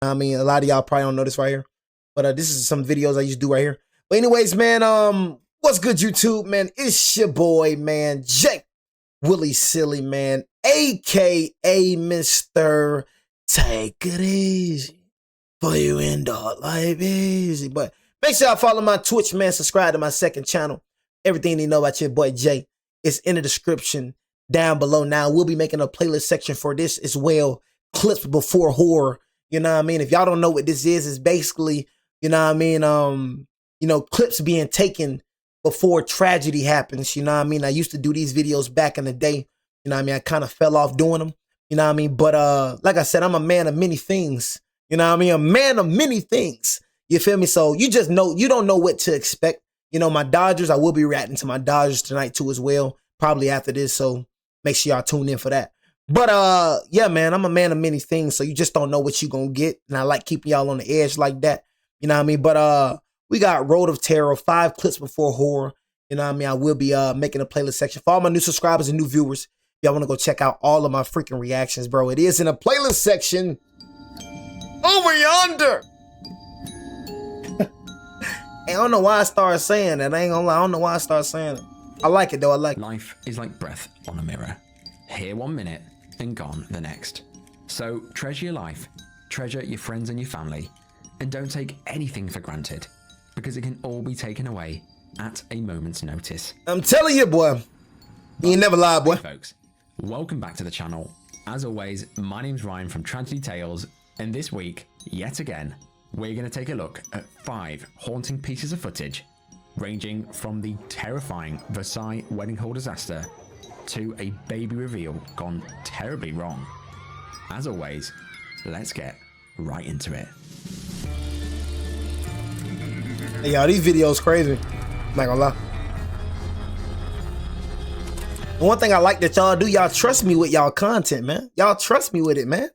I mean, a lot of y'all probably don't know this right here, but this is some videos I used to do right here. But anyways, man, what's good, YouTube, man? It's your boy, man, Jay Willie Silly, man, aka Mr. Take It Easy for you in dog life easy. But make sure y'all follow my Twitch, man. Subscribe to my second channel. Everything you know about your boy Jay is in the description down below. Now we'll be making a playlist section for this as well. Clips before horror. You know what I mean? If y'all don't know what this is, it's basically, you know what I mean, clips being taken before tragedy happens. You know what I mean? I used to do these videos back in the day. You know what I mean? I kind of fell off doing them. You know what I mean? But like I said, I'm a man of many things. You know what I mean? A man of many things. You feel me? So you just know, you don't know what to expect. You know, my Dodgers, I will be reacting to my Dodgers tonight too as well, probably after this. So make sure y'all tune in for that. But yeah, man, I'm a man of many things, so you just don't know what you gonna get. And I like keeping y'all on the edge like that. You know what I mean? But we got Road of Terror, 5 clips before horror. You know what I mean? I will be making a playlist section for all my new subscribers and new viewers. Y'all want to go check out all of my freaking reactions, bro. It is in a playlist section over yonder. I don't know why I started saying that. I ain't gonna lie. I don't know why I started saying it. I like it though. I like it. Life is like breath on a mirror. Here 1 minute and gone the next. So treasure your life, treasure your friends and your family, and don't take anything for granted, because it can all be taken away at a moment's notice. I'm telling you, boy. You ain't never lie, boy. Hey folks, welcome back to the channel. As always, my name's Ryan from Tragedy Tales, and this week, yet again, we're going to take a look at 5 haunting pieces of footage, ranging from the terrifying Versailles wedding hall disaster to a baby reveal gone terribly wrong. As always, let's get right into it. Hey, y'all, these videos crazy. I'm not gonna lie. One thing I like that y'all do, y'all trust me with y'all content, man. Y'all trust me with it, man.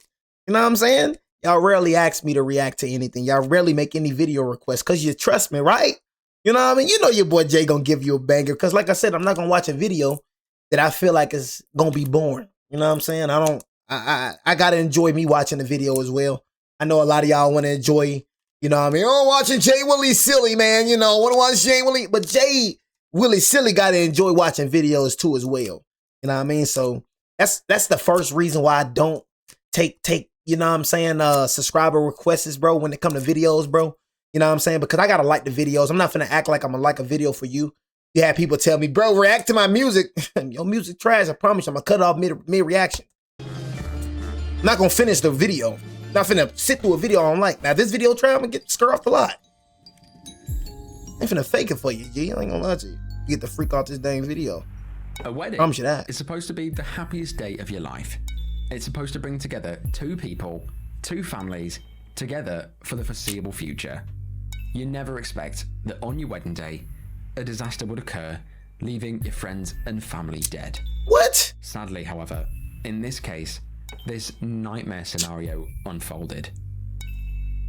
You know what I'm saying? Y'all rarely ask me to react to anything. Y'all rarely make any video requests because you trust me, right? You know what I mean? You know your boy Jay gonna give you a banger because, like I said, I'm not gonna watch a video that I feel like is gonna be boring. You know what I'm saying? I gotta enjoy me watching the video as well. I know a lot of y'all want to enjoy, you know what I mean? Oh, watching Jay Willie Silly, man. You know, want to watch Jay Willie, but Jay Willie Silly gotta enjoy watching videos too as well. You know what I mean? So that's the first reason why I don't take you know what I'm saying, subscriber requests, bro, when it come to videos, bro. You know what I'm saying? Because I gotta like the videos. I'm not finna act like I'm gonna like a video for you. You have people tell me, bro, react to my music. Your music trash. I promise you, I'm gonna cut it off mid-reaction. I'm not gonna finish the video. Not finna sit through a video I don't like. Now, if this video trash, I'm gonna get scared off the lot. I ain't finna fake it for you, G. I ain't gonna lie to you. You get the freak off this dang video. A wedding I promise you that. is supposed to be the happiest day of your life. It's supposed to bring together 2 people, 2 families, together for the foreseeable future. You never expect that on your wedding day, a disaster would occur, leaving your friends and family dead. What? Sadly, however, in this case, this nightmare scenario unfolded.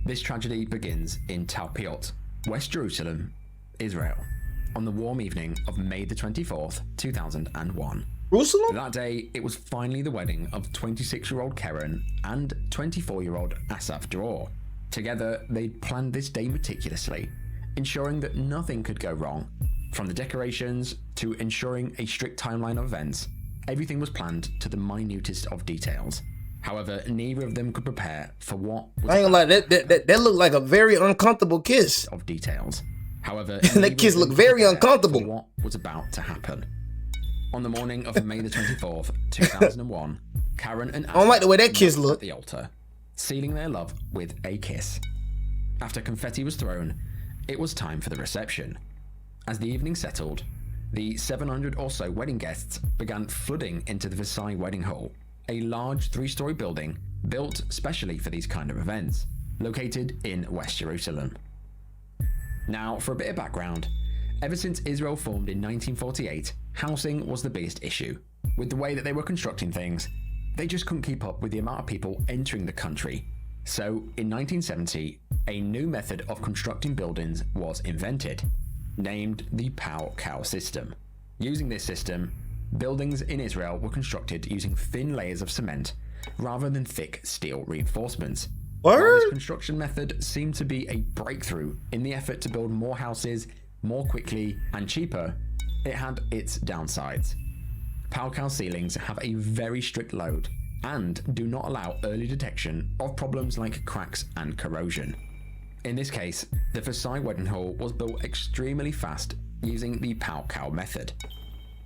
This tragedy begins in Talpiot, West Jerusalem, Israel, on the warm evening of May the 24th, 2001. Jerusalem? That day, it was finally the wedding of 26-year-old Karen and 24-year-old Asaf Dror. Together, they'd planned this day meticulously, ensuring that nothing could go wrong. From the decorations to ensuring a strict timeline of events, everything was planned to the minutest of details. However, neither of them could prepare for what was I ain't gonna lie, that looked like a very uncomfortable kiss. Of details. However, that kiss looked very uncomfortable. For what was about to happen. On the morning of May the 24th, 2001, Karen and Asaf I don't like the way that kiss looked. At the altar, sealing their love with a kiss. After confetti was thrown, it was time for the reception. As the evening settled, the 700 or so wedding guests began flooding into the Versailles wedding hall, a large 3-story building built specially for these kind of events, located in West Jerusalem. Now, for a bit of background, ever since Israel formed in 1948, housing was the biggest issue. With the way that they were constructing things, they just couldn't keep up with the amount of people entering the country. So, in 1970, a new method of constructing buildings was invented, named the Pau-Cal system. Using this system, buildings in Israel were constructed using thin layers of cement rather than thick steel reinforcements, While Word? this construction method seemed to be a breakthrough in the effort to build more houses more quickly and cheaper, it had its downsides. Palcal ceilings have a very strict load and do not allow early detection of problems like cracks and corrosion. In this case, the Versailles wedding hall was built extremely fast using the Palcal method.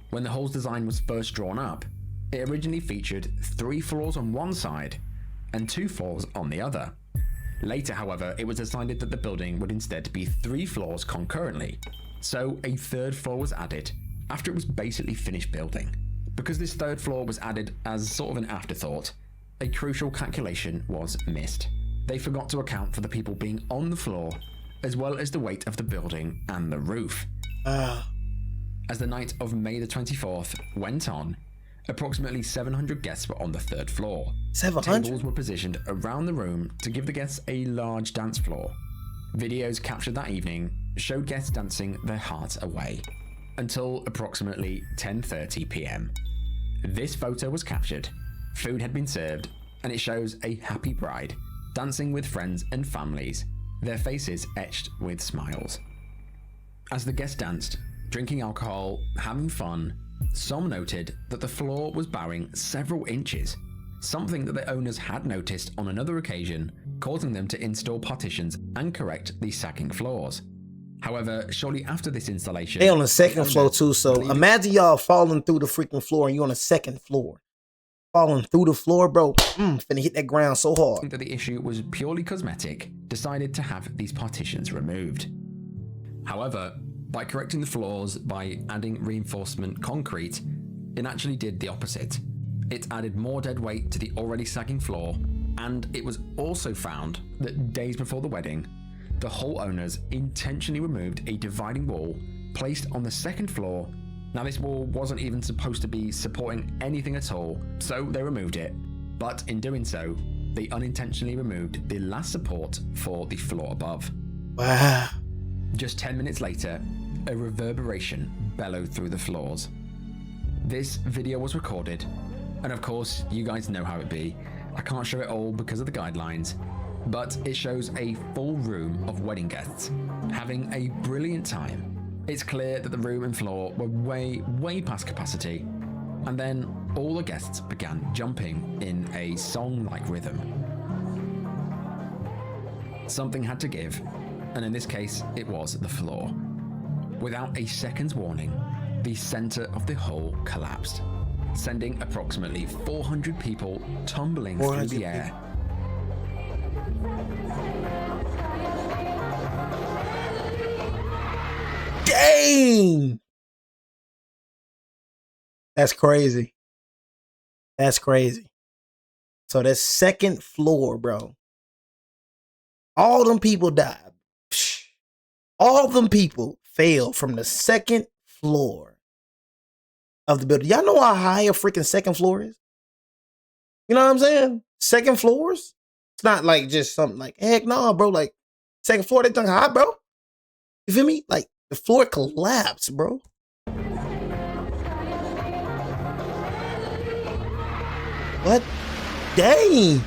When the hall's design was first drawn up, it originally featured 3 floors on one side and 2 floors on the other. Later, however, it was decided that the building would instead be 3 floors concurrently, so a 3rd floor was added after it was basically finished building. Because this 3rd floor was added as sort of an afterthought, a crucial calculation was missed. They forgot to account for the people being on the floor, as well as the weight of the building and the roof. As the night of May the 24th went on, approximately 700 guests were on the 3rd floor. 700? Tables were positioned around the room to give the guests a large dance floor. Videos captured that evening showed guests dancing their hearts away until approximately 10:30 p.m. This photo was captured, food had been served, and it shows a happy bride dancing with friends and families, their faces etched with smiles. As the guests danced, drinking alcohol, having fun, some noted that the floor was bowing several inches, something that the owners had noticed on another occasion, causing them to install partitions and correct the sagging floors. However, shortly after this installation, They on the 2nd floor too, so imagine y'all falling through the freaking floor and you on the 2nd floor. Falling through the floor, bro. Finna hit that ground so hard. that the issue was purely cosmetic, decided to have these partitions removed. However, by correcting the floors by adding reinforcement concrete, it actually did the opposite. It added more dead weight to the already sagging floor, and it was also found that days before the wedding, the hall owners intentionally removed a dividing wall placed on the 2nd floor. Now, this wall wasn't even supposed to be supporting anything at all, so they removed it, but in doing so, they unintentionally removed the last support for the floor above. Wow. Just 10 minutes later, a reverberation bellowed through the floors. This video was recorded, and of course, you guys know how it be. I can't show it all because of the guidelines, but it shows a full room of wedding guests having a brilliant time. It's clear that the room and floor were way past capacity, and then all the guests began jumping in a song-like rhythm. Something had to give, and in this case, it was the floor. Without a second's warning, the center of the hall collapsed, sending approximately 400 people tumbling through the air. Dang! That's crazy. That's crazy. So that 2nd floor, bro. All them people died. All them people fell from the 2nd floor of the building. Y'all know how high a freaking 2nd floor is? You know what I'm saying? 2nd floors? It's not like just something like, heck no, bro. Like, 2nd floor, they done high, bro. You feel me? Like, the floor collapsed, bro. What? Dang.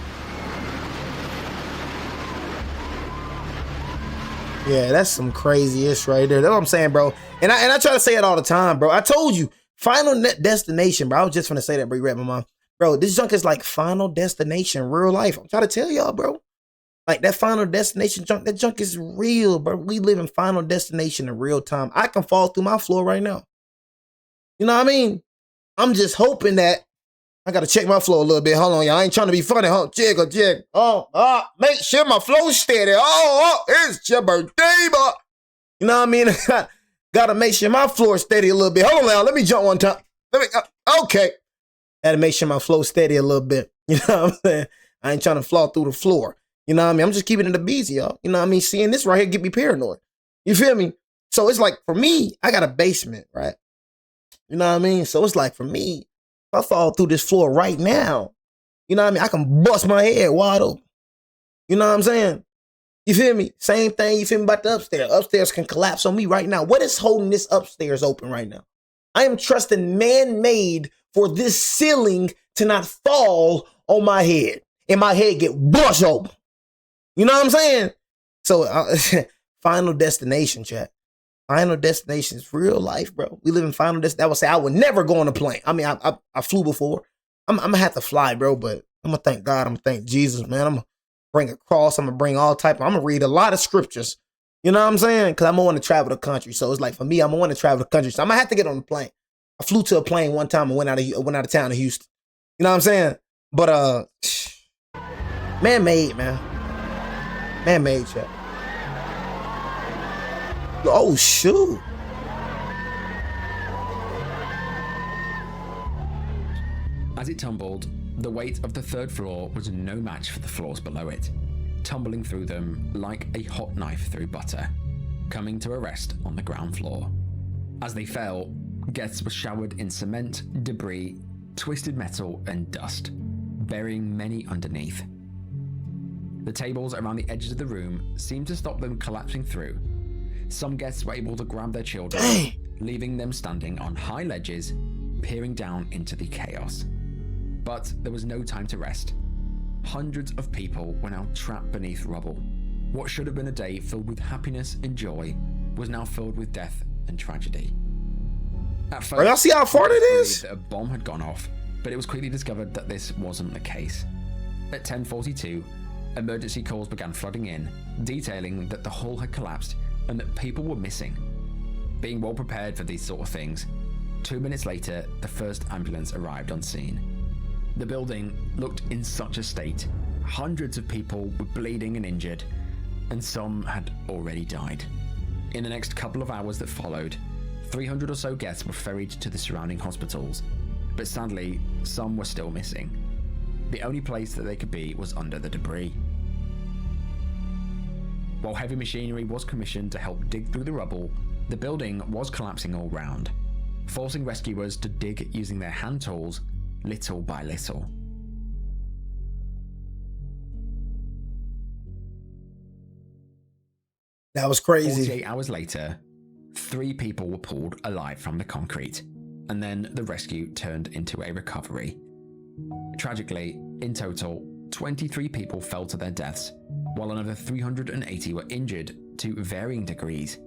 Yeah, that's some crazy-ish right there. That's what I'm saying, bro. And I try to say it all the time, bro. I told you, Final Destination, bro. I was just gonna say that, bro. You read my mom. Bro, this junk is like Final Destination, real life. I'm trying to tell y'all, bro. Like that Final Destination junk, that junk is real, bro. We live in Final Destination in real time. I can fall through my floor right now. You know what I mean? I'm just hoping that I gotta check my flow a little bit. Hold on, y'all. I ain't trying to be funny. Jig. Make sure my flow's steady. It's your birthday, but you know what I mean? Gotta make sure my floor's steady a little bit. Hold on, now. Let me jump one time. Okay. Gotta make sure my flow's steady a little bit. You know what I'm saying? I ain't trying to fall through the floor. You know what I mean? I'm just keeping it a beezy, y'all. You know what I mean? Seeing this right here get me paranoid. You feel me? So it's like, for me, I got a basement, right? You know what I mean? So it's like, for me, if I fall through this floor right now, you know what I mean? I can bust my head wide open. You know what I'm saying? You feel me? Same thing, you feel me, about the upstairs. Upstairs can collapse on me right now. What is holding this upstairs open right now? I am trusting man-made for this ceiling to not fall on my head and my head get bust open. You know what I'm saying? So, Final Destination, chat. Final Destination is real life, bro. We live in Final Destination. I would say I would never go on a plane. I mean, I flew before. I'm gonna have to fly, bro, but I'm gonna thank God. I'm gonna thank Jesus, man. I'm gonna bring a cross. I'm gonna bring all type. I'm gonna read a lot of scriptures. You know what I'm saying? Because I'm gonna want to travel the country. So it's like for me, I'm gonna want to travel the country. So I'm gonna have to get on a plane. I flew to a plane one time and went out of town to Houston. You know what I'm saying? But man-made, man. Man-made, chat. Oh shoot. As it tumbled, the weight of the third floor was no match for the floors below it, tumbling through them like a hot knife through butter, coming to a rest on the ground floor. As they fell, guests were showered in cement, debris, twisted metal, and dust, burying many underneath. The tables around the edges of the room seemed to stop them collapsing through. Some guests were able to grab their children, leaving them standing on high ledges, peering down into the chaos. But there was no time to rest. Hundreds of people were now trapped beneath rubble. What should have been a day filled with happiness and joy was now filled with death and tragedy. At first, y'all see how far it is? A bomb had gone off, but it was quickly discovered that this wasn't the case. At 10:42, emergency calls began flooding in, detailing that the hull had collapsed and that people were missing. Being well prepared for these sort of things, 2 minutes later, the first ambulance arrived on scene. The building looked in such a state. Hundreds of people were bleeding and injured, and some had already died. In the next couple of hours that followed, 300 or so guests were ferried to the surrounding hospitals, but sadly, some were still missing. The only place that they could be was under the debris. While heavy machinery was commissioned to help dig through the rubble, the building was collapsing all round, forcing rescuers to dig using their hand tools, little by little. That was crazy. 48 hours later, 3 people were pulled alive from the concrete, and then the rescue turned into a recovery. Tragically, in total, 23 people fell to their deaths, while another 380 were injured to varying degrees.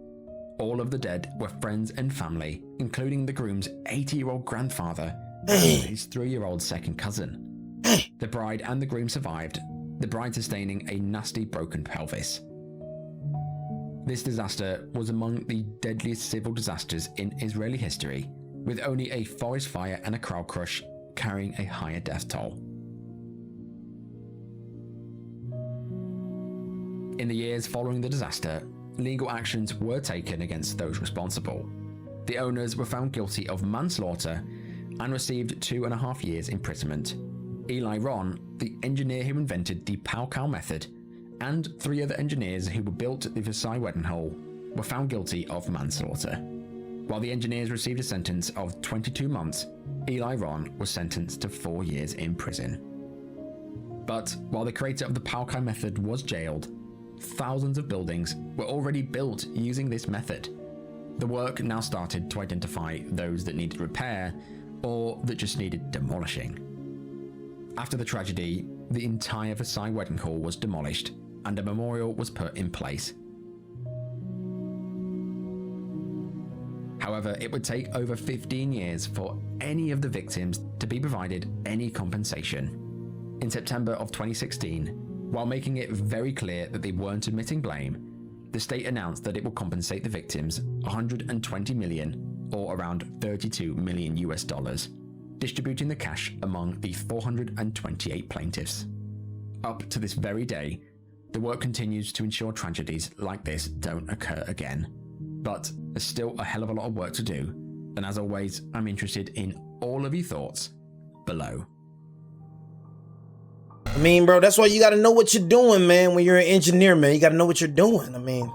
All of the dead were friends and family, including the groom's 80-year-old grandfather and his 3-year-old second cousin. The bride and the groom survived, the bride sustaining a nasty broken pelvis. This disaster was among the deadliest civil disasters in Israeli history, with only a forest fire and a crowd crush carrying a higher death toll. In the years following the disaster, legal actions were taken against those responsible. The owners were found guilty of manslaughter and received 2.5 years imprisonment. Eli Ron, the engineer who invented the Paucal method, and 3 other engineers who built the Versailles Wedding Hall were found guilty of manslaughter. While the engineers received a sentence of 22 months, Eli Ron was sentenced to 4 years in prison. But while the creator of the Paucal method was jailed, thousands of buildings were already built using this method. The work now started to identify those that needed repair or that just needed demolishing. After the tragedy, the entire Versailles Wedding Hall was demolished and a memorial was put in place. However, it would take over 15 years for any of the victims to be provided any compensation. In September of 2016, while making it very clear that they weren't admitting blame, the state announced that it will compensate the victims $120 million, or around $32 million US, distributing the cash among the 428 plaintiffs. Up to this very day, the work continues to ensure tragedies like this don't occur again. But there's still a hell of a lot of work to do, and as always, I'm interested in all of your thoughts below. I mean, bro, that's why you got to know what you're doing, man. When you're an engineer, man, you got to know what you're doing. I mean,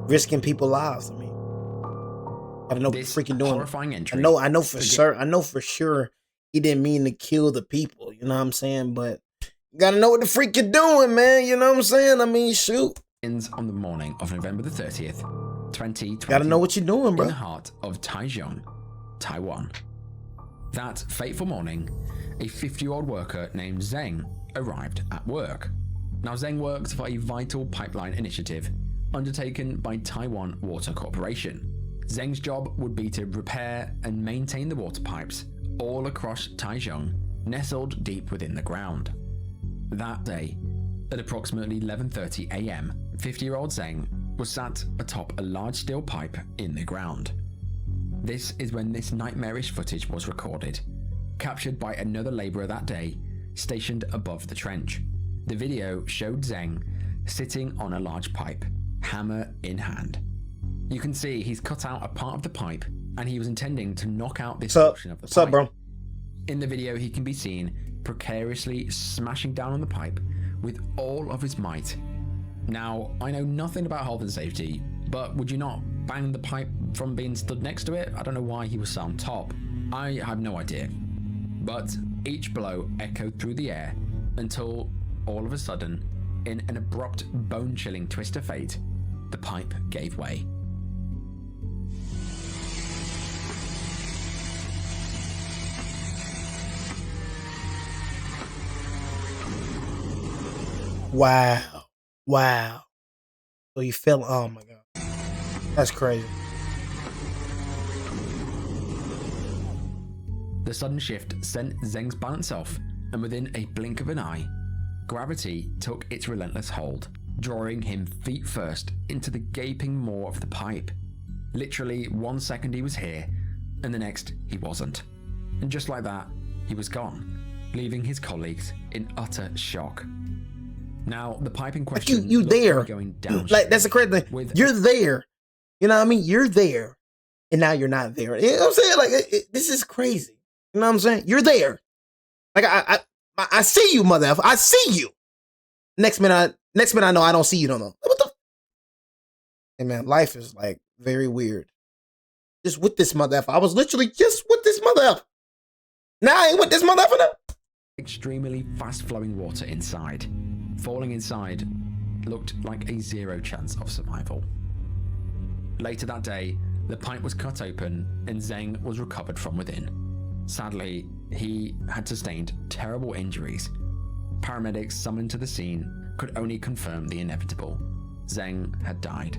risking people's lives. I mean, got to know what you're freaking doing. Horrifying entry. I know for sure he didn't mean to kill the people. You know what I'm saying? But you got to know what the freak you're doing, man. You know what I'm saying? I mean, shoot. Ends on the morning of November the 30th, 2020. Got to know what you're doing, bro. In the heart of Taichung, Taiwan. That fateful morning, a 50-year-old worker named Zheng arrived at work. Now, Zheng works for a vital pipeline initiative undertaken by Taiwan Water Corporation. Zheng's job would be to repair and maintain the water pipes all across Taichung, nestled deep within the ground. That day, at approximately 11:30 a.m., 50-year-old Zheng was sat atop a large steel pipe in the ground. This is when this nightmarish footage was recorded, captured by another labourer that day, stationed above the trench. The video showed Zheng sitting on a large pipe, hammer in hand. You can see he's cut out a part of the pipe, and he was intending to knock out this portion of the pipe. What's up, bro? In the video, he can be seen precariously smashing down on the pipe with all of his might. Now, I know nothing about health and safety, but would you not bang the pipe from being stood next to it? I don't know why he was sat on top. I have no idea. But each blow echoed through the air until, all of a sudden, in an abrupt, bone-chilling twist of fate, the pipe gave way. Wow. So you fell. Oh my God. That's crazy. The sudden shift sent Zheng's balance off, and within a blink of an eye, gravity took its relentless hold, drawing him feet first into the gaping maw of the pipe. Literally 1 second he was here, and the next he wasn't. And just like that, he was gone, leaving his colleagues in utter shock. Now, the pipe in question you there. going down. Like, that's the crazy thing. You're there. You know what I mean? You're there. And now you're not there. You know what I'm saying? Like, this is crazy. You know what I'm saying? You're there. Like, I see you, mother effer. I see you. Next minute I know I don't see you no more. What the? Hey, man, life is, like, very weird. Just with this mother effer. I was literally just with this mother effer. Now I ain't with this mother effer now. Extremely fast-flowing water inside. Falling inside looked like a zero chance of survival. Later that day, the pipe was cut open and Zheng was recovered from within. Sadly, he had sustained terrible injuries. Paramedics summoned to the scene could only confirm the inevitable. Zheng had died.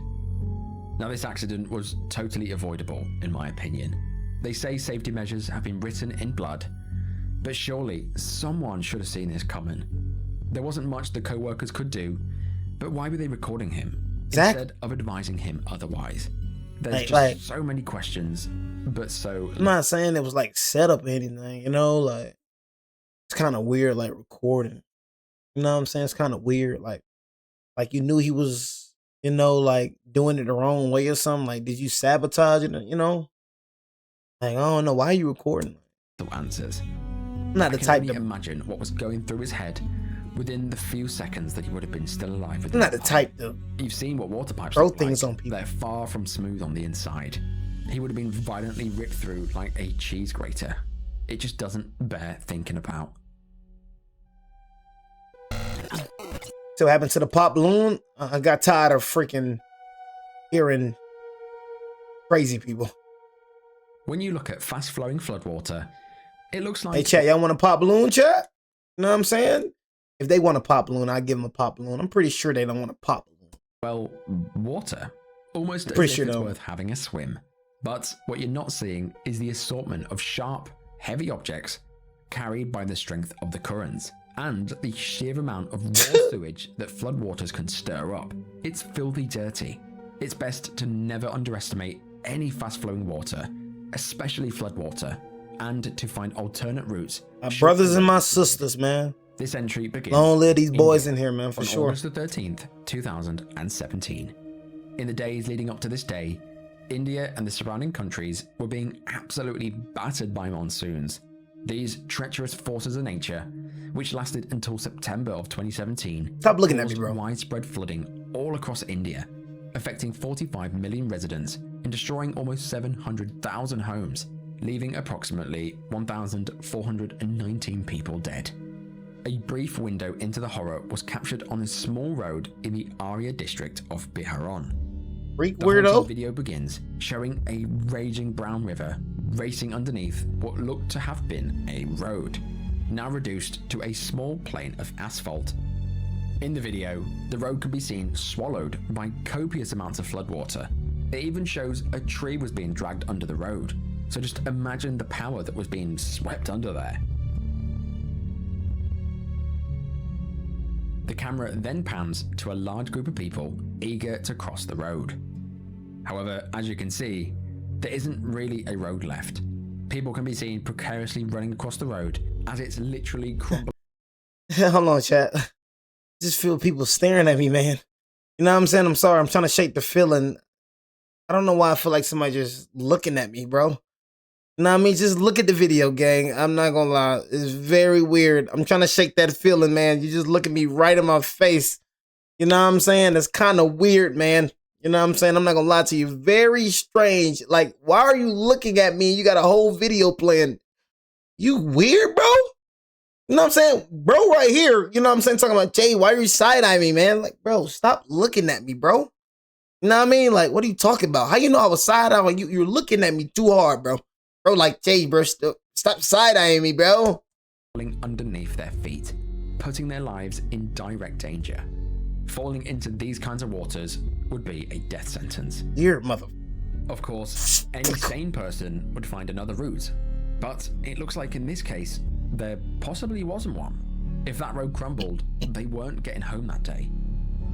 Now, this accident was totally avoidable, in my opinion. They say safety measures have been written in blood, but surely someone should have seen this coming. There wasn't much the co-workers could do, but why were they recording him instead of advising him otherwise? There's just so many questions, but so... I'm not saying it was like set up or anything, you know, like it's kind of weird, like recording. You know what I'm saying? It's kind of weird, like you knew he was, you know, like doing it the wrong way or something. Like, did you sabotage it? You know, like I don't know, why are you recording? The answers. I'm not the type to imagine what was going through his head within the few seconds that he would have been still alive. I'm not the type to. You've seen what water pipes throw things on people. They're far from smooth on the inside. He would have been violently ripped through like a cheese grater. It just doesn't bear thinking about. So what happened to the pop balloon? I got tired of freaking hearing crazy people. When you look at fast-flowing floodwater, it looks like... Hey, chat, y'all want a pop balloon, chat? You know what I'm saying? If they want a pop balloon, I give them a pop balloon. I'm pretty sure they don't want a pop balloon. Well, water. Almost as if it's worth having a swim. But what you're not seeing is the assortment of sharp, heavy objects carried by the strength of the currents, and the sheer amount of raw sewage that floodwaters can stir up. It's filthy dirty. It's best to never underestimate any fast-flowing water, especially floodwater, and to find alternate routes. My brothers and my sisters, man. This entry begins. Long live these boys in here, man, for sure. August the 13th, 2017. In the days leading up to this day, India and the surrounding countries were being absolutely battered by monsoons. These treacherous forces of nature, which lasted until September of 2017, stop looking at me, bro. Widespread flooding all across India, affecting 45 million residents and destroying almost 700,000 homes, leaving approximately 1,419 people dead. A brief window into the horror was captured on a small road in the Arya district of Biharon. Freak the weirdo. Video begins showing a raging brown river racing underneath what looked to have been a road, now reduced to a small plain of asphalt. In the video, the road can be seen swallowed by copious amounts of floodwater. It even shows a tree was being dragged under the road. So just imagine the power that was being swept under there. The camera then pans to a large group of people eager to cross the road. However, as you can see, there isn't really a road left. People can be seen precariously running across the road as it's literally crumbling. Hold on, chat. Just feel people staring at me, man. You know what I'm saying? I'm sorry. I'm trying to shake the feeling. I don't know why I feel like somebody just looking at me, bro. You know what I mean? Just look at the video, gang. I'm not gonna lie. It's very weird. I'm trying to shake that feeling, man. You just look at me right in my face. You know what I'm saying? It's kind of weird, man. You know what I'm saying? I'm not gonna lie to you. Very strange. Like, why are you looking at me? You got a whole video playing. You weird, bro? You know what I'm saying? Bro, right here, you know what I'm saying? Talking about, Jay, why are you side-eyeing me, man? Like, bro, stop looking at me, bro. You know what I mean? Like, what are you talking about? How you know I was side-eyeing you? You're looking at me too hard, bro. Bro, like, Jay, bro, stop side-eyeing me, bro. Underneath their feet, putting their lives in direct danger. Falling into these kinds of waters would be a death sentence. Dear mother. Of course, any sane person would find another route. But it looks like in this case, there possibly wasn't one. If that road crumbled, they weren't getting home that day,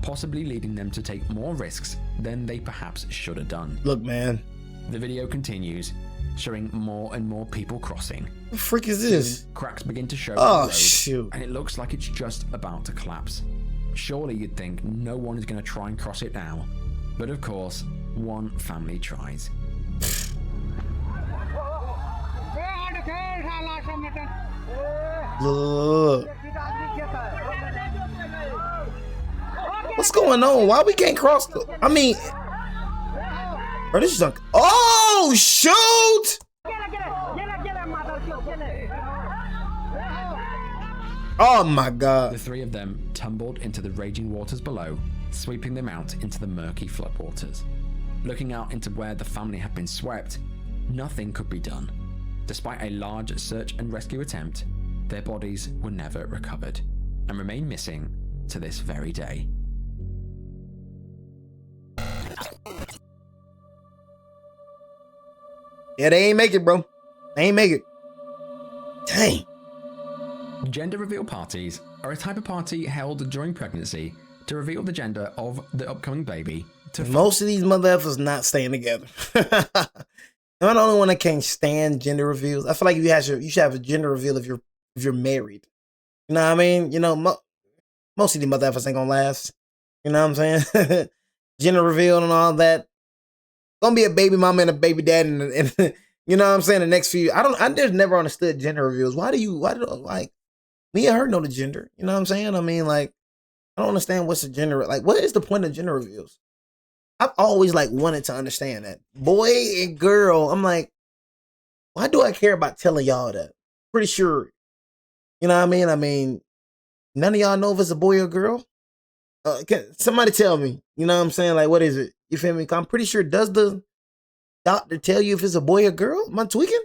possibly leading them to take more risks than they perhaps should have done. Look, man. The video continues, showing more and more people crossing. What the freak is this? Soon, cracks begin to show. Oh, on the road, shoot. And it looks like it's just about to collapse. Surely you'd think no one is going to try and cross it now. But of course, one family tries. Look. What's going on? Why we can't cross the... I mean... Bro, this is... Oh, shoot! Oh, my God. The three of them tumbled into the raging waters below, sweeping them out into the murky floodwaters. Looking out into where the family had been swept, nothing could be done. Despite a large search and rescue attempt, their bodies were never recovered and remain missing to this very day. Yeah, they ain't make it, bro. They ain't make it. Dang. Gender reveal parties are a type of party held during pregnancy to reveal the gender of the upcoming baby. Most of these mother effers not staying together. I'm the only one that can't stand gender reveals. I feel like you should have a gender reveal if you're married. You know what I mean? You know, most of these mother effers ain't gonna last. You know what I'm saying? Gender reveal and all that. Gonna be a baby mama and a baby dad and you know what I'm saying? The next few, I just never understood gender reveals. Why do like me and her know the gender? You know what I'm saying? I mean, like, I don't understand what's the gender. Like, what is the point of gender reveals? I've always like wanted to understand that. Boy and girl, I'm like, why do I care about telling y'all that? Pretty sure, you know what I mean? I mean, none of y'all know if it's a boy or girl. Can somebody tell me? You know what I'm saying? Like, what is it? You feel me? I'm pretty sure, does the doctor tell you if it's a boy or girl? Am I tweaking?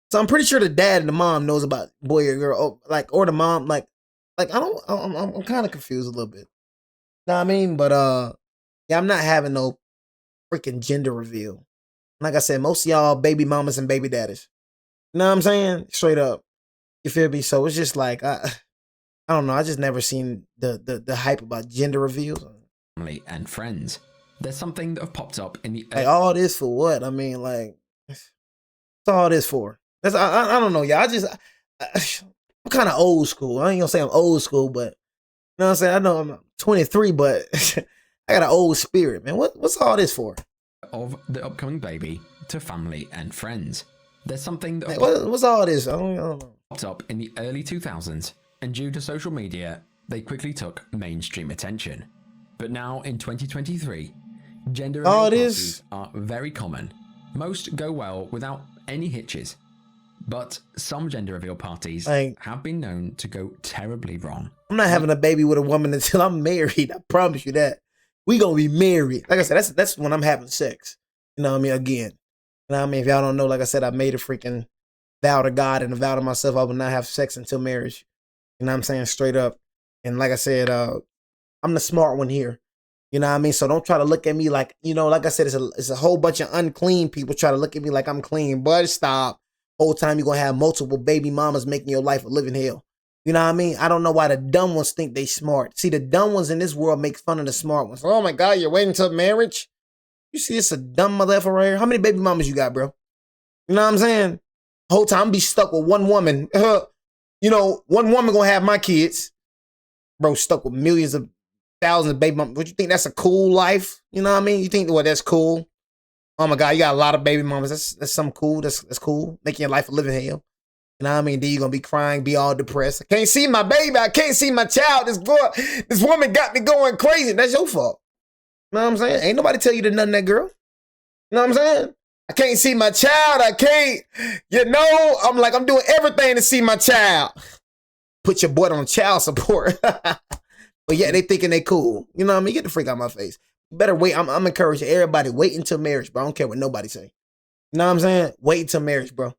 So I'm pretty sure the dad and the mom knows about boy or girl, or the mom, I'm kind of confused a little bit. Know what I mean? But yeah, I'm not having no freaking gender reveal. Like I said, most of y'all baby mamas and baby daddies. You know what I'm saying? Straight up. You feel me? So it's just like I don't know. I just never seen the hype about gender reveals. Family and friends. There's something that have popped up in the like all this for what? I mean, like, what's all this for? I don't know, y'all. I'm kind of old school. I ain't gonna say I'm old school, but you know what I'm saying? I know I'm 23, but I got an old spirit, man. What's all this for? Of the upcoming baby to family and friends. There's something that what's all this? I don't know. Popped up in the early 2000s, and due to social media, they quickly took mainstream attention. But now in 2023, gender reveal parties are very common. Most go well without any hitches. But some gender reveal parties have been known to go terribly wrong. I'm not having a baby with a woman until I'm married. I promise you that. We gonna be married. Like I said, that's when I'm having sex. You know what I mean? Again. You know what I mean? If y'all don't know, like I said, I made a freaking vow to God and a vow to myself I would not have sex until marriage. You know what I'm saying? Straight up. And like I said, I'm the smart one here. You know what I mean? So don't try to look at me like, you know, like I said, it's a whole bunch of unclean people try to look at me like I'm clean. But stop. Whole time you're going to have multiple baby mamas making your life a living hell. You know what I mean? I don't know why the dumb ones think they smart. See, the dumb ones in this world make fun of the smart ones. Oh my God, you're waiting till marriage? You see, it's a dumb motherfucker right here. How many baby mamas you got, bro? You know what I'm saying? Whole time I'm be stuck with one woman. You know, one woman gonna have my kids. Bro, stuck with millions of thousands of baby mamas. What you think that's a cool life? You know what I mean? You think, well, that's cool? Oh my God, you got a lot of baby mamas. That's something cool. That's cool. Making your life a living hell. You know what I mean? Then you're gonna be crying, be all depressed. I can't see my baby. I can't see my child. This woman got me going crazy. That's your fault. You know what I'm saying? Ain't nobody tell you to nothing that girl. You know what I'm saying? I can't see my child. I can't, you know, I'm doing everything to see my child. Put your boy on child support. But yeah, they thinking they cool. You know what I mean? Get the freak out of my face. You better wait. I'm encouraging everybody, wait until marriage, bro. I don't care what nobody say. You know what I'm saying? Wait until marriage, bro.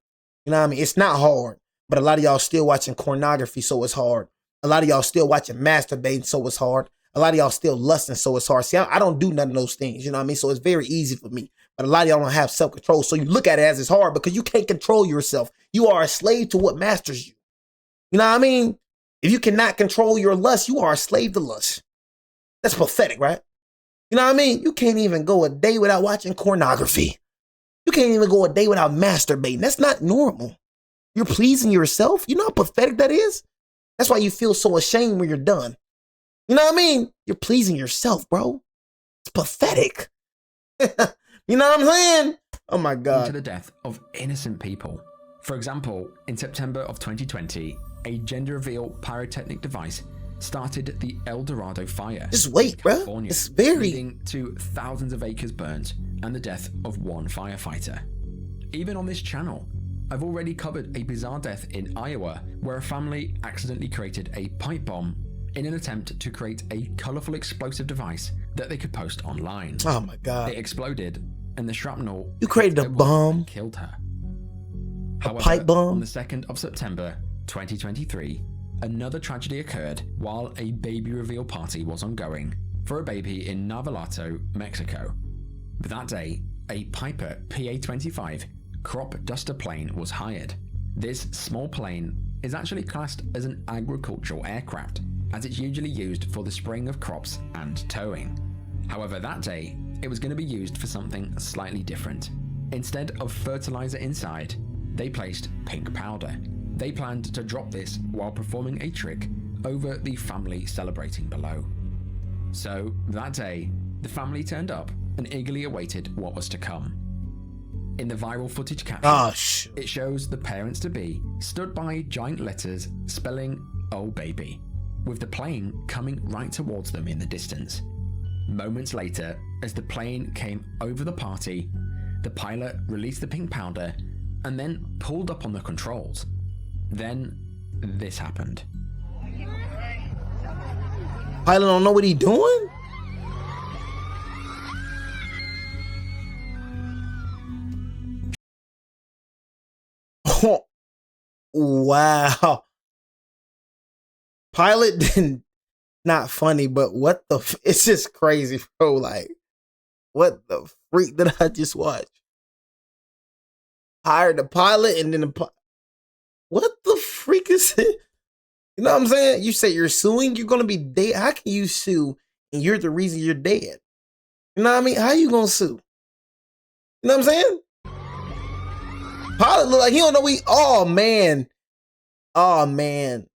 You know what I mean? It's not hard, but a lot of y'all still watching pornography, so it's hard. A lot of y'all still watching masturbating, so it's hard. A lot of y'all still lusting, so it's hard. See, I don't do none of those things, you know what I mean? So it's very easy for me. But a lot of y'all don't have self-control, so you look at it as it's hard because you can't control yourself. You are a slave to what masters you. You know what I mean? If you cannot control your lust, you are a slave to lust. That's pathetic, right? You know what I mean? You can't even go a day without watching pornography. You can't even go a day without masturbating. That's not normal. You're pleasing yourself. You know how pathetic that is? That's why you feel so ashamed when you're done. You know what I mean? You're pleasing yourself, bro. It's pathetic. You know what I'm saying? Oh my God. To the death of innocent people. For example, in September of 2020, a gender reveal pyrotechnic device started the El Dorado fire. Just wait, bro. It's very leading to thousands of acres burnt and the death of one firefighter. Even on this channel, I've already covered a bizarre death in Iowa where a family accidentally created a pipe bomb in an attempt to create a colorful explosive device that they could post online. Oh my God. It exploded and the shrapnel You created a bomb? Killed her. A pipe bomb? On the 2nd of September 2023, another tragedy occurred while a baby reveal party was ongoing for a baby in Navalato, Mexico. That day, a Piper PA-25 crop duster plane was hired. This small plane is actually classed as an agricultural aircraft, as it's usually used for the spraying of crops and towing. However, that day, it was going to be used for something slightly different. Instead of fertilizer inside, they placed pink powder. They planned to drop this while performing a trick over the family celebrating below. So that day, the family turned up and eagerly awaited what was to come. In the viral footage caption, it shows the parents-to-be stood by giant letters spelling "Oh baby," with the plane coming right towards them in the distance. Moments later, as the plane came over the party, the pilot released the pink powder and then pulled up on the controls. Then this happened. Pilot don't know what he doing? Oh, wow. Pilot didn't, not funny, but what the, it's just crazy, bro. Like, what the freak did I just watch? Hired the pilot and then what the freak is it? You know what I'm saying? You say you're suing, you're going to be dead. How can you sue and you're the reason you're dead? You know what I mean? How you going to sue? You know what I'm saying? Pilot look like he don't know oh man. Oh man.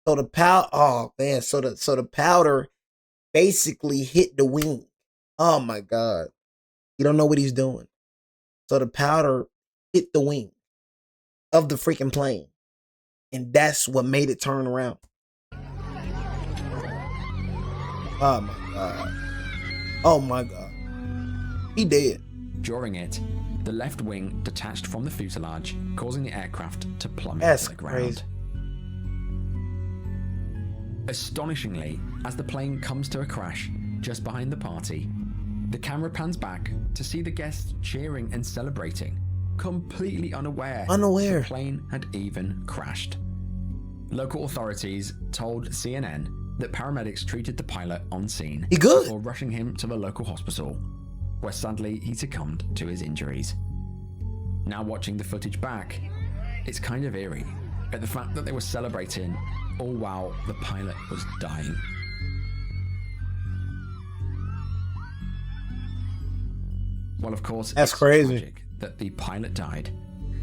So the powder, oh man. So the powder basically hit the wing. Oh my God. He don't know what he's doing. So the powder hit the wing of the freaking plane. And that's what made it turn around. Oh my God. Oh my God. He dead. During it, the left wing detached from the fuselage, causing the aircraft to plummet to the ground. Crazy. Astonishingly, as the plane comes to a crash just behind the party, the camera pans back to see the guests cheering and celebrating, completely unaware the plane had even crashed. Local authorities told CNN that paramedics treated the pilot on scene He good? before rushing him to the local hospital, where sadly he succumbed to his injuries. Now watching the footage back, it's kind of eerie at the fact that they were celebrating all while the pilot was dying. Well, of course, That's it's crazy. tragic that the pilot died.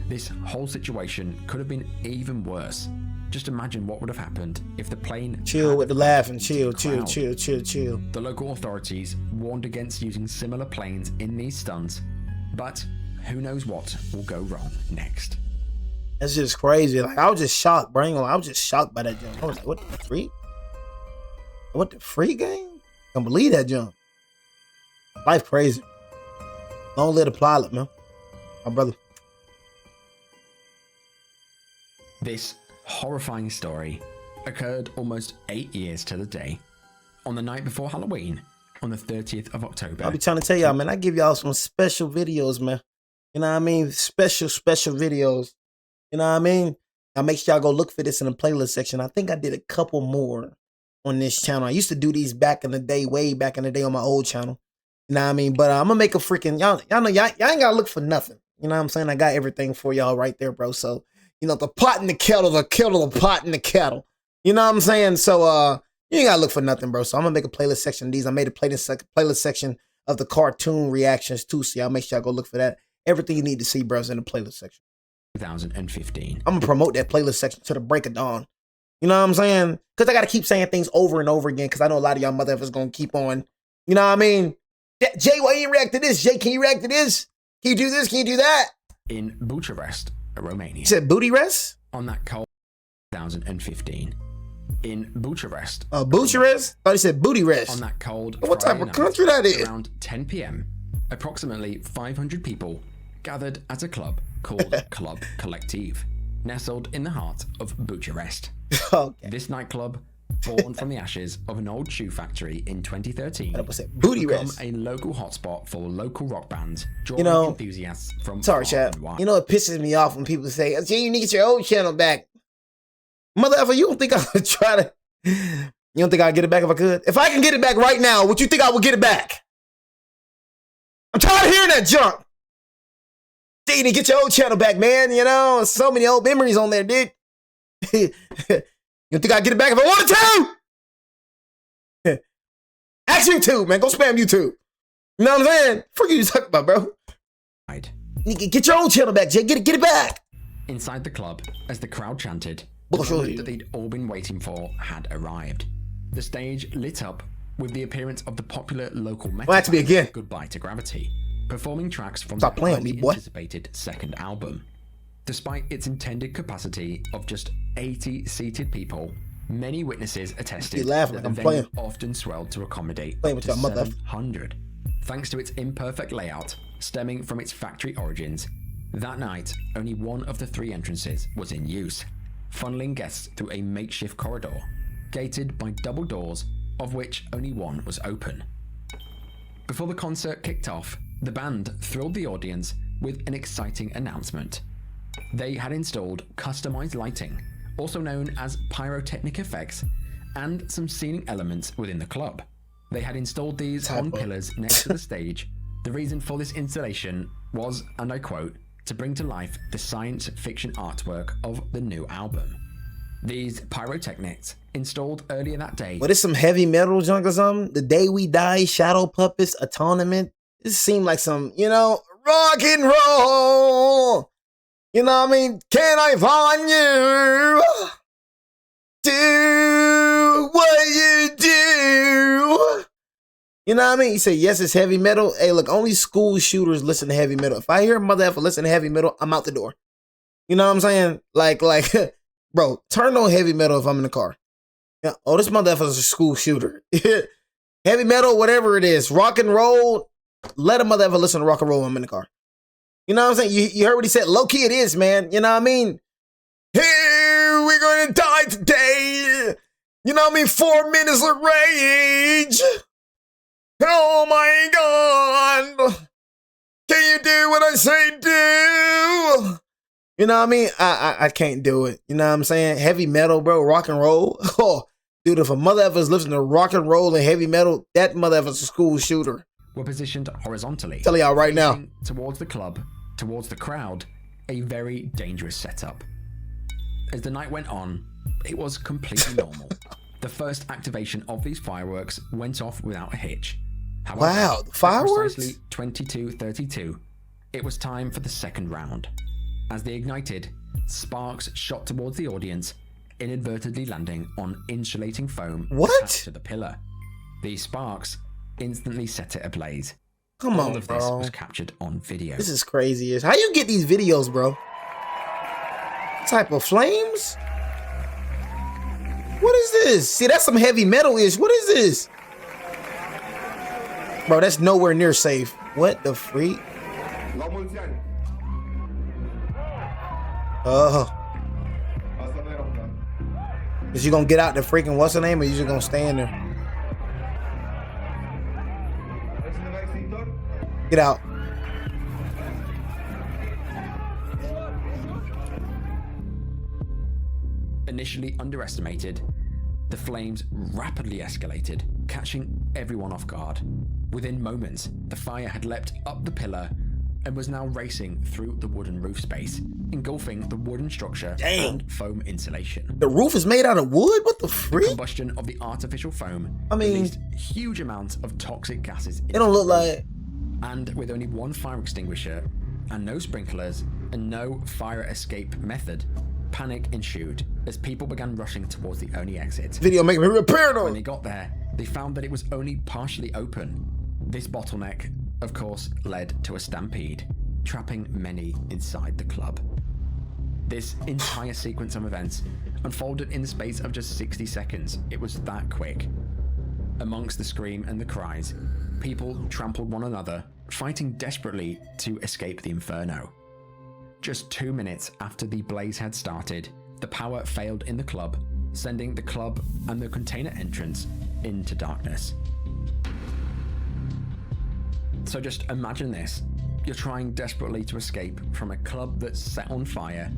This whole situation could have been even worse. Just imagine what would have happened if the plane Chill had with the crashed laughing. into Chill, the chill, crowd. chill, chill, chill. The local authorities warned against using similar planes in these stunts, but who knows what will go wrong next. That's just crazy. Like, I was just shocked, bro. I ain't gonna lie, I was just shocked by that jump. I was like, what the freak? What the freak game? Can't believe that jump. Life crazy. Long live the pilot, man. My brother. This horrifying story occurred almost 8 years to the day, on the night before Halloween, on the 30th of October. I'll be trying to tell y'all, man, I give y'all some special videos, man. You know what I mean? Special videos. You know what I mean? Now make sure y'all go look for this in the playlist section. I think I did a couple more on this channel. I used to do these back in the day, way back in the day on my old channel. You know what I mean? But I'm gonna make a freaking, y'all know, y'all ain't gotta look for nothing. You know what I'm saying? I got everything for y'all right there, bro. So, you know, the pot in the kettle, the pot in the kettle. You know what I'm saying? So, you ain't gotta look for nothing, bro. So I'm gonna make a playlist section of these. I made a playlist section of the cartoon reactions too. So y'all make sure y'all go look for that. Everything you need to see, bro, is in the playlist section. 2015. I'm gonna promote that playlist section to the break of dawn. You know what I'm saying? Because I gotta keep saying things over and over again. Because I know a lot of y'all motherfuckers gonna keep on. You know what I mean? Jay, why you react to this? Jay, can you react to this? Can you do this? Can you do that? In Bucharest, Romania. You said booty rest? On that cold 2015. In Bucharest. Bucharest? Thought he said booty rest. On that cold What type Friday of night, country that is? around 10 p.m., approximately 500 people gathered at a club called Club Collective, nestled in the heart of Bucharest. Okay. This nightclub, born from the ashes of an old shoe factory in 2013, That was it. Booty become rest. a local hotspot for local rock bands, drawing You know, enthusiasts from Sorry, far chat. and wide. You know, it pisses me off when people say, Jay, you need to get your old channel back. Motherfucker, you don't think I would try to... You don't think I'd get it back if I could? If I can get it back right now, would you think I would get it back? I'm tired of hearing that junk. Jay, you need to get your old channel back, man. You know, so many old memories on there, dude. You don't think I'd get it back if I wanted to? Ask YouTube, man. Go spam YouTube. You know what I'm saying? Fuck you talking about, bro. Get your own channel back, Jay. Get it back. Inside the club, as the crowd chanted, the Bullshit. moment that they'd all been waiting for had arrived. The stage lit up with the appearance of the popular local metal Well, that's me band, again. Goodbye to Gravity, performing tracks from Stop their playing highly me, boy. anticipated second album. Despite its intended capacity of just 80 seated people, many witnesses attested You laughing that like the I'm venue playing. often swelled to accommodate Playing up with to your mother. 700, thanks to its imperfect layout stemming from its factory origins. That night, only one of the 3 entrances was in use, funneling guests through a makeshift corridor, gated by double doors, of which only one was open. Before the concert kicked off, the band thrilled the audience with an exciting announcement. They had installed customized lighting, also known as pyrotechnic effects, and some ceiling elements within the club. They had installed these on Typo. pillars next to the stage. The reason for this installation was, and I quote, to bring to life the science fiction artwork of the new album. These pyrotechnics, installed earlier that day, What is some heavy metal junk or something? The Day We Die, Shadow Puppets, Atonement. This seemed like some, you know, rock and roll. You know what I mean? Can I find you? Do what you do. You know what I mean? You say, yes, it's heavy metal. Hey, look, only school shooters listen to heavy metal. If I hear a mother effer listen to heavy metal, I'm out the door. You know what I'm saying? Like, bro, turn on heavy metal if I'm in the car. Yeah. Oh, this mother effer is a school shooter. Heavy metal, whatever it is, rock and roll. Let a mother effer listen to rock and roll when I'm in the car. You know what I'm saying? You heard what he said. Low key it is, man. You know what I mean? Here, we're gonna die today. You know what I mean? 4 minutes of rage. Oh my God. Can you do what I say do? You know what I mean? I can't do it. You know what I'm saying? Heavy metal, bro. Rock and roll. Oh, Dude, if a mother effer's listening to rock and roll and heavy metal, that mother effer's a school shooter. Were positioned horizontally. Tell y'all right now. Towards the club, towards the crowd, a very dangerous setup. As the night went on, it was completely normal. The first activation of these fireworks went off without a hitch. However, wow, the fireworks? Precisely 22:32, it was time for the second round. As they ignited, sparks shot towards the audience, inadvertently landing on insulating foam attached to the pillar. These sparks instantly set it ablaze. Come All on, of this bro. was captured on video. This is crazy. How you get these videos, bro? What type of flames? What is this? See, that's some heavy metal-ish. What is this? Bro, that's nowhere near safe. What the freak? Is you gonna get out the freaking what's the name, or you just gonna stay in there? Get out. Initially underestimated, the flames rapidly escalated, catching everyone off guard. Within moments, the fire had leapt up the pillar and was now racing through the wooden roof space, engulfing the wooden structure and foam insulation. The roof is made out of wood? What the The freak? combustion of the artificial foam I mean, released huge amounts of toxic gases. It don't look like... And with only one fire extinguisher and no sprinklers and no fire escape method, panic ensued as people began rushing towards the only exit. Video making me real When paranoid. they got there, they found that it was only partially open. This bottleneck, of course, led to a stampede, trapping many inside the club. This entire sequence of events unfolded in the space of just 60 seconds. It was that quick. Amongst the scream and the cries, people trampled one another, fighting desperately to escape the inferno. Just 2 minutes after the blaze had started, the power failed in the club, sending the club and the container entrance into darkness. So just imagine this. You're trying desperately to escape from a club that's set on fire.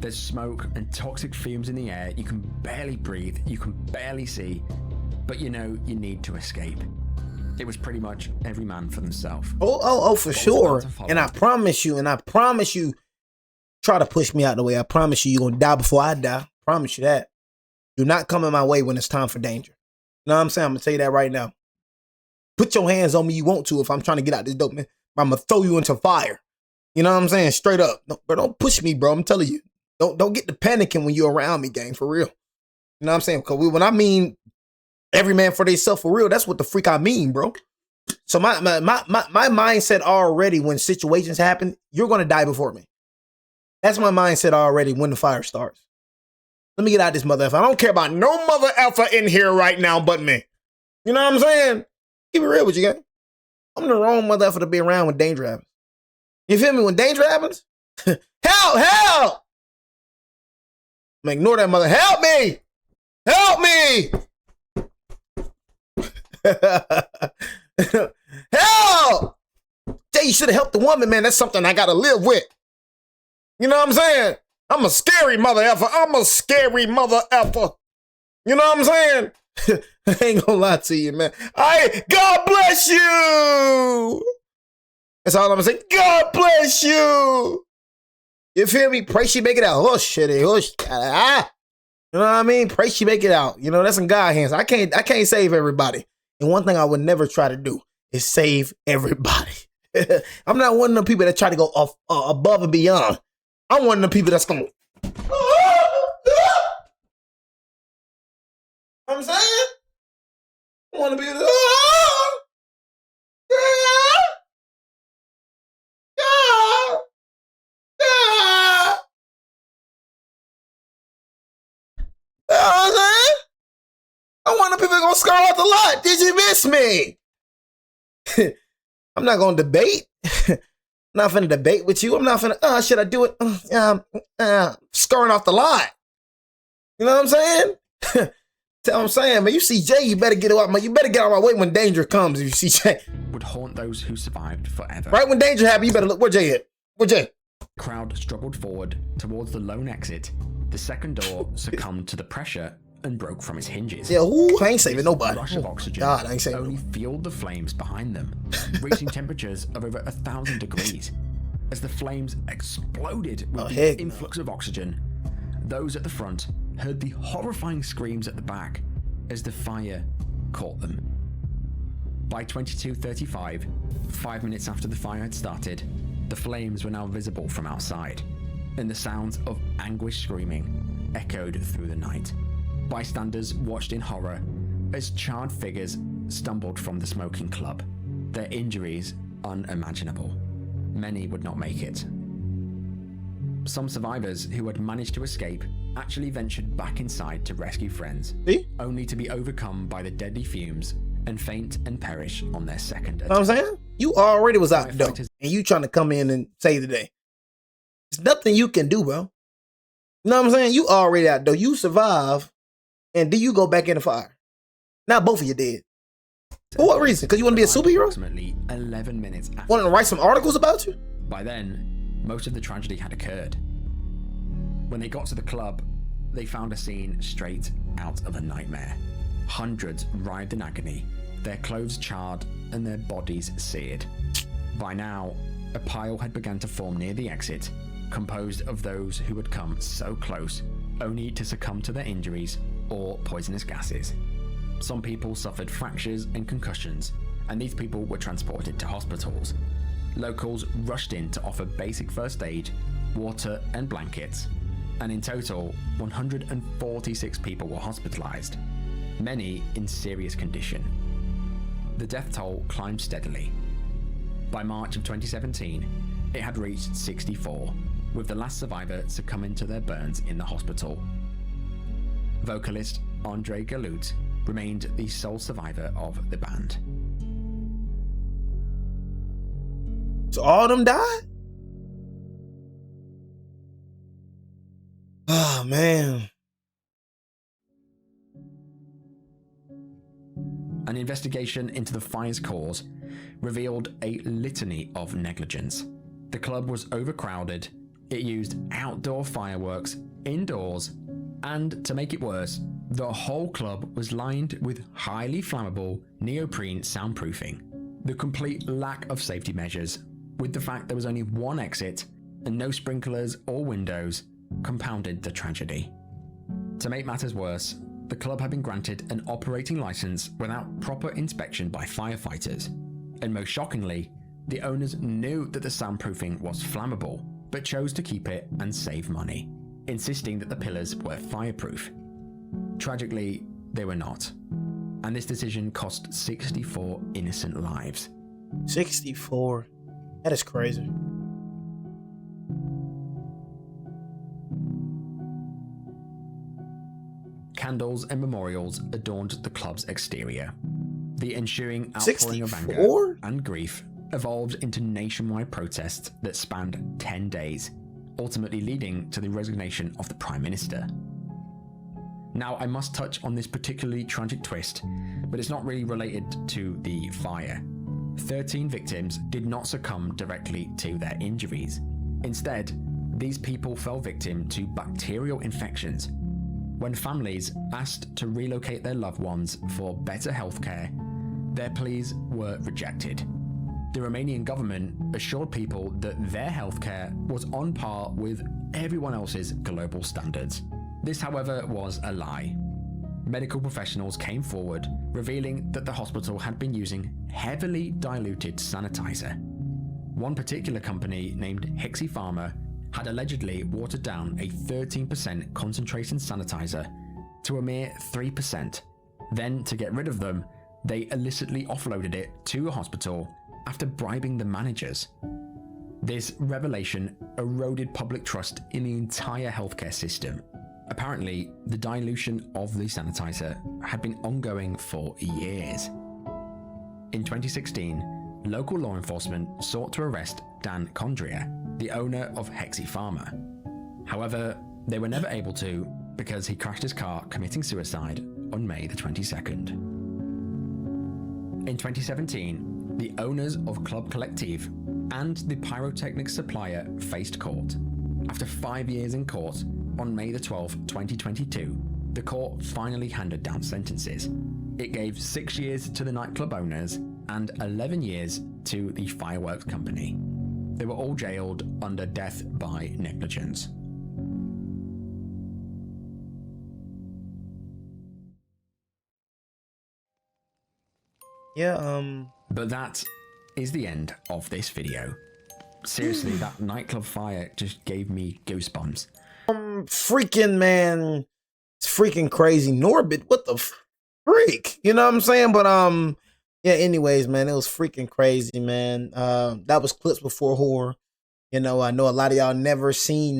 There's smoke and toxic fumes in the air. You can barely breathe. You can barely see. But you know you need to escape. It was pretty much every man for themselves. Oh, for sure. And I promise you, try to push me out the way. I promise you're going to die before I die. Promise you that. Do not come in my way when it's time for danger. You know what I'm saying? I'm going to tell you that right now. Put your hands on me you want to if I'm trying to get out this dope, man. I'm going to throw you into fire. You know what I'm saying? Straight up. No, bro, don't push me, bro. I'm telling you. Don't get the panicking when you're around me, gang, for real. You know what I'm saying? Because when I mean every man for themselves for real, that's what the freak I mean, bro. So my mindset already when situations happen, you're going to die before me. That's my mindset already when the fire starts. Let me get out this mother effer. I don't care about no mother effer in here right now but me. You know what I'm saying? Keep it real with you, gang. I'm the wrong mother effer to be around when danger happens. You feel me? When danger happens, help! I'm gonna ignore that mother. Help me! Help me! Help! Jay, you should have helped the woman, man. That's something I gotta live with. You know what I'm saying? I'm a scary mother effer. I'm a scary mother effer. You know what I'm saying? I ain't gonna lie to you, man. God bless you. That's all I'm gonna say. God bless you. You feel me? Pray she make it out. Hush, shitty, hush. You know what I mean? Pray she make it out. You know, that's in God's hands. I can't save everybody. And one thing I would never try to do is save everybody. I'm not one of the people that try to go above and beyond. I'm one of the people that's gonna. I'm saying, I want to be. I'm one of the people that gonna scar out the lot. Did you miss me? I'm not gonna debate. I'm not finna debate with you. I'm not finna, should I do it? Scarring off the lot. You know what I'm saying? Tell what I'm saying, man. You see Jay, you better get out, man. You better get out of my way when danger comes. If you see Jay, Would haunt those who survived forever. right when danger happens, you better look. Where Jay at? Where Jay? Crowd struggled forward towards the lone exit. The second door succumbed to the pressure and broke from its hinges. Yeah, ooh, I ain't saving nobody. Rush of oxygen God, I ain't saving only nobody. fueled the flames behind them, reaching temperatures of over 1,000 degrees. As the flames exploded with the heck no. influx of oxygen, those at the front heard the horrifying screams at the back as the fire caught them. By 22:35, 5 minutes after the fire had started, the flames were now visible from outside, and the sounds of anguished screaming echoed through the night. Bystanders watched in horror as charred figures stumbled from the smoking club, their injuries unimaginable. Many would not make it. Some survivors who had managed to escape actually ventured back inside to rescue friends, See? only to be overcome by the deadly fumes and faint and perish on their second You know what I'm attempt. saying? You already was out though, Firefighters- and you trying to come in and save the day. There's nothing you can do, bro. You know what I'm saying? You already out though. You survive, and then you go back in the fire. Now both of you dead. For what reason? Because you want to be a superhero? Approximately 11 minutes after. Want to write some articles about you? By then, most of the tragedy had occurred. When they got to the club, they found a scene straight out of a nightmare. Hundreds writhed in agony, their clothes charred and their bodies seared. By now, a pile had begun to form near the exit, composed of those who had come so close only to succumb to their injuries or poisonous gases. Some people suffered fractures and concussions, and these people were transported to hospitals. Locals rushed in to offer basic first aid, water and blankets, and in total, 146 people were hospitalized, many in serious condition. The death toll climbed steadily. By March of 2017, it had reached 64, with the last survivor succumbing to their burns in the hospital. Vocalist Andre Galut remained the sole survivor of the band. So all of them died? Oh, man. An investigation into the fire's cause revealed a litany of negligence. The club was overcrowded, it used outdoor fireworks indoors, and to make it worse, the whole club was lined with highly flammable neoprene soundproofing. The complete lack of safety measures, with the fact there was only one exit and no sprinklers or windows, compounded the tragedy. To make matters worse, the club had been granted an operating license without proper inspection by firefighters. And most shockingly, the owners knew that the soundproofing was flammable, but chose to keep it and save money, insisting that the pillars were fireproof. Tragically, they were not. And this decision cost 64 innocent lives. 64. That is crazy. Candles and memorials adorned the club's exterior. The ensuing outpouring of anger 64? and grief evolved into nationwide protests that spanned 10 days, ultimately leading to the resignation of the Prime Minister. Now, I must touch on this particularly tragic twist, but it's not really related to the fire. 13 victims did not succumb directly to their injuries. Instead, these people fell victim to bacterial infections. When families asked to relocate their loved ones for better healthcare, their pleas were rejected. The Romanian government assured people that their healthcare was on par with everyone else's global standards. This, however, was a lie. Medical professionals came forward, revealing that the hospital had been using heavily diluted sanitizer. One particular company named Hexipharma had allegedly watered down a 13% concentration sanitizer to a mere 3%. Then, to get rid of them, they illicitly offloaded it to a hospital after bribing the managers. This revelation eroded public trust in the entire healthcare system. Apparently, the dilution of the sanitizer had been ongoing for years. In 2016, local law enforcement sought to arrest Dan Condria, the owner of Hexipharma. However, they were never able to because he crashed his car committing suicide on May the 22nd. In 2017, the owners of Club Collective and the pyrotechnics supplier faced court. After 5 years in court, on May the 12th, 2022, the court finally handed down sentences. It gave 6 years to the nightclub owners and 11 years to the fireworks company. They were all jailed under death by negligence. Yeah, But that is the end of this video. Seriously, that nightclub fire just gave me goosebumps. freaking man, it's freaking crazy. Norbit, what the freak? You know what I'm saying? But yeah, anyways, man, it was freaking crazy, man. That was Clips Before Horror. You know, I know a lot of y'all never seen